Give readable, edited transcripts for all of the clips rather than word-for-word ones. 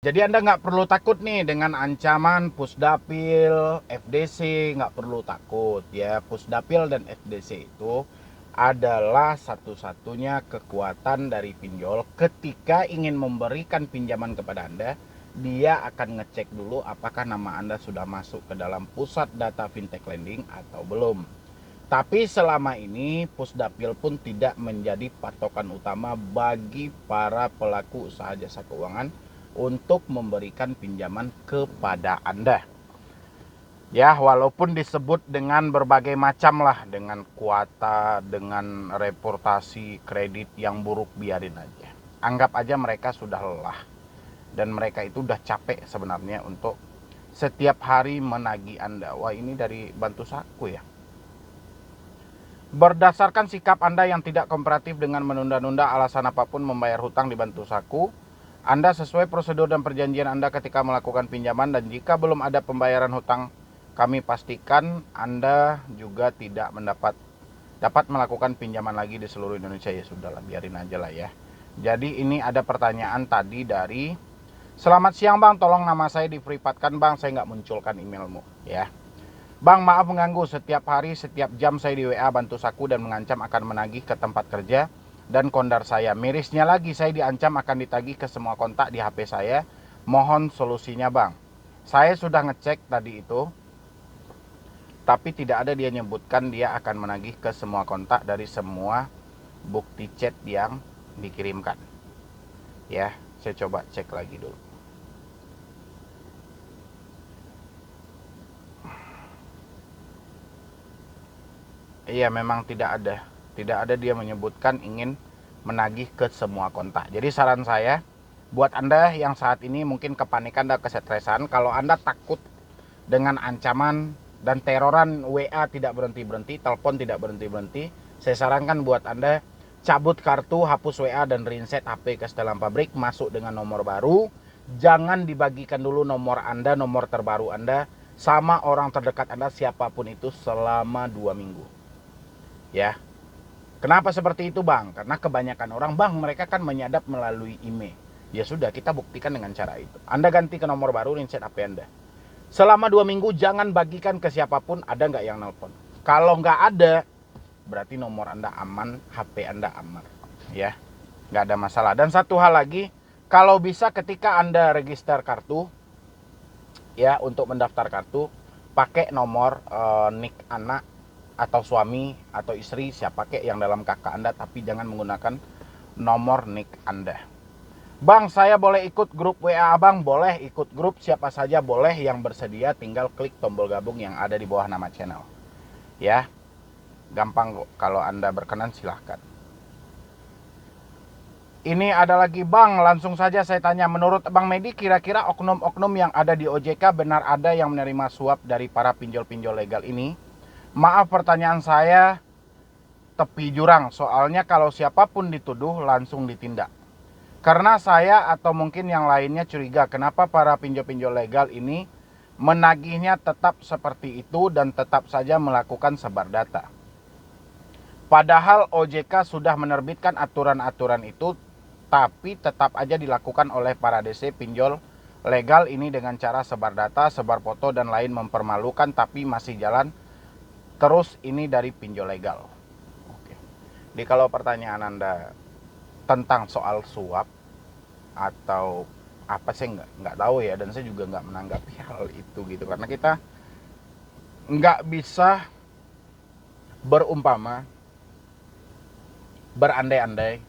Jadi Anda nggak perlu takut nih dengan ancaman Pusdapil, FDC, nggak perlu takut ya. Pusdapil dan FDC itu adalah satu-satunya kekuatan dari pinjol ketika ingin memberikan pinjaman kepada Anda. Dia akan ngecek dulu apakah nama Anda sudah masuk ke dalam pusat data fintech lending atau belum. Tapi selama ini Pusdapil pun tidak menjadi patokan utama bagi para pelaku usaha jasa keuangan untuk memberikan pinjaman kepada Anda. Ya, walaupun disebut dengan berbagai macam lah, dengan kuota, dengan reportasi kredit yang buruk, biarin aja. Anggap aja mereka sudah lelah dan mereka itu udah capek sebenarnya untuk setiap hari menagih Anda. Wah, ini dari Bantu Saku ya. Berdasarkan sikap Anda yang tidak kooperatif dengan menunda-nunda alasan apapun membayar hutang di Bantu Saku, Anda sesuai prosedur dan perjanjian Anda ketika melakukan pinjaman, dan jika belum ada pembayaran hutang, kami pastikan Anda juga tidak dapat melakukan pinjaman lagi di seluruh Indonesia. Ya sudahlah, biarin aja lah ya. Jadi ini ada pertanyaan tadi dari, selamat siang bang, tolong nama saya diprivatkan bang, saya nggak munculkan emailmu ya. Bang, maaf mengganggu, setiap hari, setiap jam saya di WA Bantu Saku dan mengancam akan menagih ke tempat kerja dan kondar saya. Mirisnya lagi, saya diancam akan ditagih ke semua kontak di HP saya. Mohon solusinya bang. Saya sudah ngecek tadi itu, tapi tidak ada dia nyebutkan dia akan menagih ke semua kontak dari semua bukti chat yang dikirimkan. Ya, saya coba cek lagi dulu. Iya, memang tidak ada dia menyebutkan ingin menagih ke semua kontak. Jadi saran saya buat Anda yang saat ini mungkin kepanikan dan kesetresan, kalau Anda takut dengan ancaman dan teroran WA tidak berhenti-berhenti, telepon tidak berhenti-berhenti, saya sarankan buat Anda cabut kartu, hapus WA dan reset HP ke setelan pabrik, masuk dengan nomor baru. Jangan dibagikan dulu nomor Anda, nomor terbaru Anda sama orang terdekat Anda siapapun itu selama 2 minggu. Ya, kenapa seperti itu bang? Karena kebanyakan orang bang, mereka kan menyadap melalui email. Ya sudah, kita buktikan dengan cara itu. Anda ganti ke nomor baru, reset HP Anda. Selama 2 minggu jangan bagikan ke siapapun, ada nggak yang nelpon. Kalau nggak ada, berarti nomor Anda aman, HP Anda aman. Ya, nggak ada masalah. Dan satu hal lagi, kalau bisa ketika Anda register kartu, ya untuk mendaftar kartu, pakai nomor NIK anak atau suami atau istri, siapa pakai yang dalam kakak Anda, tapi jangan menggunakan nomor NIK Anda. Bang, saya boleh ikut grup WA Abang? Boleh ikut grup, siapa saja boleh yang bersedia, tinggal klik tombol gabung yang ada di bawah nama channel. Ya, gampang kok, kalau Anda berkenan silahkan. Ini ada lagi bang, langsung saja saya tanya, menurut Bang Medi kira-kira oknum-oknum yang ada di OJK benar ada yang menerima suap dari para pinjol-pinjol legal ini? Maaf pertanyaan saya tepi jurang, soalnya kalau siapapun dituduh langsung ditindak. Karena saya atau mungkin yang lainnya curiga kenapa para pinjol-pinjol legal ini menagihnya tetap seperti itu dan tetap saja melakukan sebar data. Padahal OJK sudah menerbitkan aturan-aturan itu, tapi tetap aja dilakukan oleh para DC pinjol legal ini dengan cara sebar data, sebar foto dan lain mempermalukan, tapi masih jalan terus ini dari pinjol legal. Oke. Jadi kalau pertanyaan Anda tentang soal suap atau apa, saya nggak tahu ya, dan saya juga nggak menanggapi hal itu gitu, karena kita nggak bisa berumpama, berandai-andai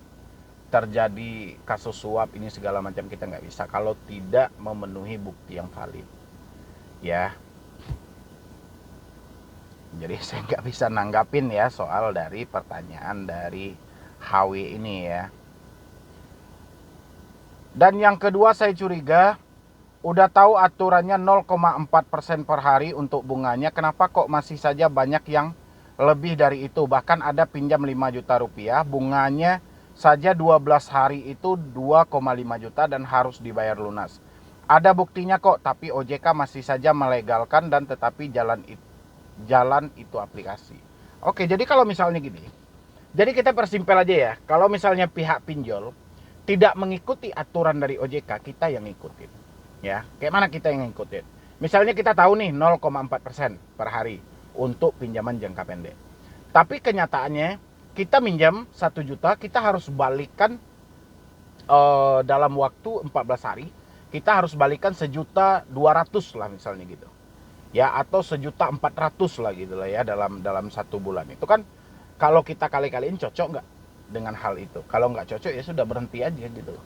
terjadi kasus suap ini segala macam, kita nggak bisa kalau tidak memenuhi bukti yang valid ya. Jadi saya nggak bisa nanggapin ya soal dari pertanyaan dari HW ini ya. Dan yang kedua, saya curiga udah tahu aturannya 0,4% per hari untuk bunganya, kenapa kok masih saja banyak yang lebih dari itu? Bahkan ada pinjam 5 juta rupiah, bunganya saja 12 hari itu 2,5 juta dan harus dibayar lunas. Ada buktinya kok, tapi OJK masih saja melegalkan dan tetapi jalan itu aplikasi. Oke, jadi kalau misalnya gini, jadi kita persimpel aja ya, kalau misalnya pihak pinjol tidak mengikuti aturan dari OJK, kita yang ngikutin. Ya, kayak mana kita yang ngikutin? Misalnya kita tahu nih 0,4% per hari untuk pinjaman jangka pendek. Tapi kenyataannya kita minjam 1 juta, kita harus balikan dalam waktu 14 hari. Kita harus balikan 1.200.000 lah misalnya gitu. Ya, atau 1.400.000 lah gitu lah ya dalam 1 bulan. Itu kan kalau kita kali-kaliin cocok nggak dengan hal itu? Kalau nggak cocok ya sudah berhenti aja gitu loh.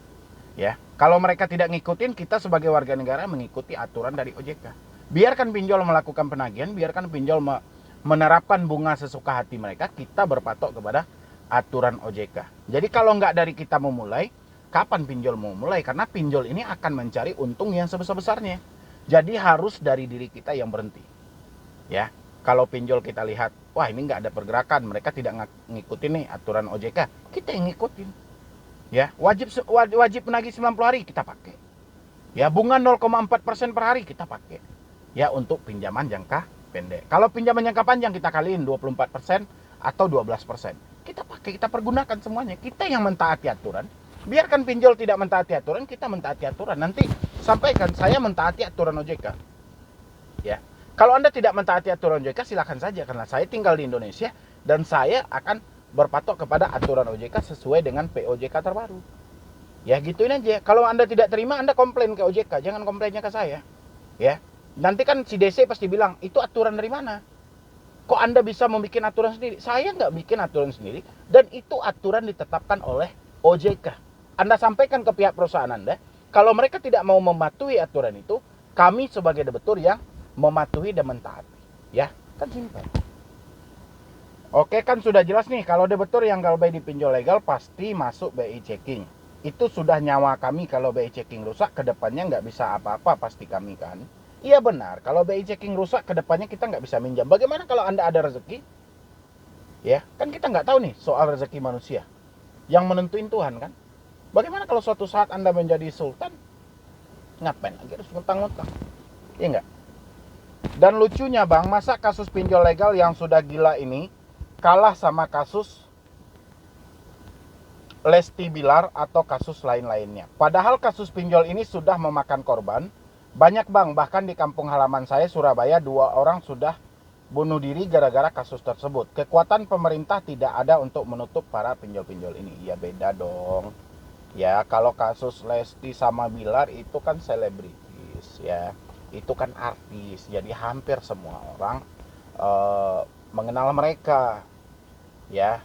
Ya, kalau mereka tidak ngikutin, kita sebagai warga negara mengikuti aturan dari OJK. Biarkan pinjol melakukan penagihan, biarkan pinjol menerapkan bunga sesuka hati mereka, kita berpatok kepada aturan OJK. Jadi kalau nggak dari kita memulai, kapan pinjol mau mulai? Karena pinjol ini akan mencari untung yang sebesar-besarnya. Jadi harus dari diri kita yang berhenti. Ya, kalau pinjol kita lihat, wah ini nggak ada pergerakan, mereka tidak ngikutin nih aturan OJK, kita yang ngikutin. Ya, wajib menagih 90 hari kita pakai. Ya, bunga 0,4% per hari kita pakai. Ya, untuk pinjaman jangka pendek. Kalau pinjaman jangka panjang kita kaliin 24% atau 12%. Kita pakai, kita pergunakan semuanya. Kita yang mentaati aturan. Biarkan pinjol tidak mentaati aturan, kita mentaati aturan. Nanti sampaikan saya mentaati aturan OJK. Ya. Kalau Anda tidak mentaati aturan OJK, silakan saja, karena saya tinggal di Indonesia dan saya akan berpatok kepada aturan OJK sesuai dengan POJK terbaru. Ya gituin aja. Kalau Anda tidak terima, Anda komplain ke OJK, jangan komplainnya ke saya. Ya. Nanti kan si DC pasti bilang, itu aturan dari mana? Kok Anda bisa membuat aturan sendiri? Saya nggak bikin aturan sendiri, dan itu aturan ditetapkan oleh OJK. Anda sampaikan ke pihak perusahaan Anda, kalau mereka tidak mau mematuhi aturan itu, kami sebagai debitur yang mematuhi dan mentaati. Ya, kan simpel. Oke, kan sudah jelas nih, kalau debitur yang galbay di pinjol legal pasti masuk BI checking. Itu sudah nyawa kami. Kalau BI checking rusak, kedepannya nggak bisa apa-apa pasti kami kan. Iya benar, kalau BI checking rusak, kedepannya kita nggak bisa minjam. Bagaimana kalau Anda ada rezeki? Ya, kan kita nggak tahu nih soal rezeki manusia. Yang menentuin Tuhan kan. Bagaimana kalau suatu saat Anda menjadi sultan? Ngapain lagi harus ngutang-ngutang? Iya nggak? Dan lucunya bang, masa kasus pinjol legal yang sudah gila ini kalah sama kasus Lesti Bilar atau kasus lain-lainnya. Padahal kasus pinjol ini sudah memakan korban banyak bang. Bahkan di kampung halaman saya Surabaya 2 orang sudah bunuh diri gara-gara kasus tersebut. Kekuatan pemerintah tidak ada untuk menutup para pinjol-pinjol ini. Ya beda dong. Ya kalau kasus Lesti sama Bilar itu kan selebritis ya. Itu kan artis. Jadi hampir semua orang mengenal mereka. Ya,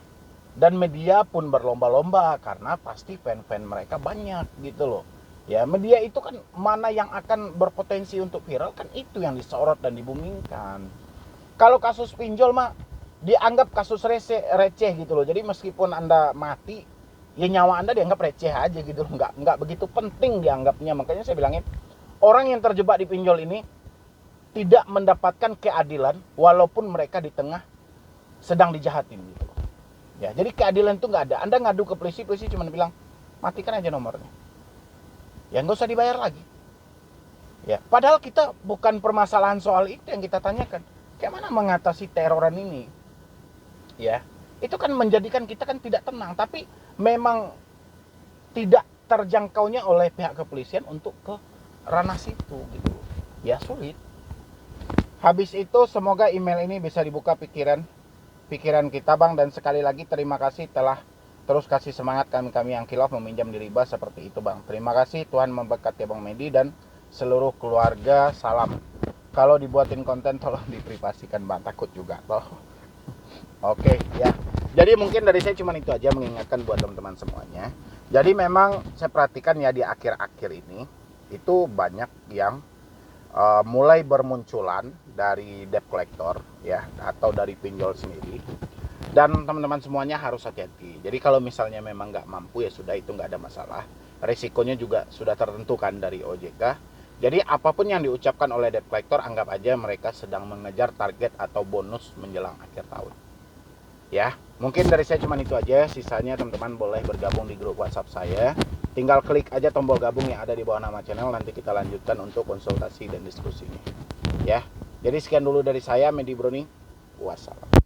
dan media pun berlomba-lomba karena pasti fan-fan mereka banyak gitu loh. Ya, media itu kan mana yang akan berpotensi untuk viral, kan itu yang disorot dan dibumingkan. Kalau kasus pinjol mah dianggap kasus receh gitu loh. Jadi meskipun Anda mati, ya nyawa Anda dianggap receh aja gitu loh. Nggak begitu penting dianggapnya. Makanya saya bilangin, orang yang terjebak di pinjol ini tidak mendapatkan keadilan walaupun mereka di tengah sedang dijahatin gitu. Ya, jadi keadilan itu nggak ada. Anda ngadu ke polisi cuma bilang matikan aja nomornya. Ya nggak usah dibayar lagi. Ya, padahal kita bukan permasalahan soal itu yang kita tanyakan. Kayak mana mengatasi teroran ini? Ya, itu kan menjadikan kita kan tidak tenang. Tapi memang tidak terjangkaunya oleh pihak kepolisian untuk ke ranah situ gitu. Ya sulit. Habis itu semoga email ini bisa dibuka pikiran kita bang, dan sekali lagi terima kasih telah terus kasih semangat kami yang khilaf meminjam di riba seperti itu bang. Terima kasih, Tuhan memberkati Bang Medi dan seluruh keluarga. Salam. Kalau dibuatin konten tolong diprivasikan bang, takut juga toh. Oke ya, jadi mungkin dari saya cuma itu aja, mengingatkan buat teman-teman semuanya. Jadi memang saya perhatikan ya di akhir-akhir ini itu banyak yang mulai bermunculan dari debt collector ya, atau dari pinjol sendiri. Dan teman-teman semuanya harus hati-hati. Jadi kalau misalnya memang nggak mampu ya sudah, itu nggak ada masalah. Risikonya juga sudah tertentukan dari OJK. Jadi apapun yang diucapkan oleh debt collector, anggap aja mereka sedang mengejar target atau bonus menjelang akhir tahun. Ya, mungkin dari saya cuma itu aja. Sisanya teman-teman boleh bergabung di grup WhatsApp saya. Tinggal klik aja tombol gabung yang ada di bawah nama channel. Nanti kita lanjutkan untuk konsultasi dan diskusinya. Ya, jadi sekian dulu dari saya, Medi Browning. Wassalam.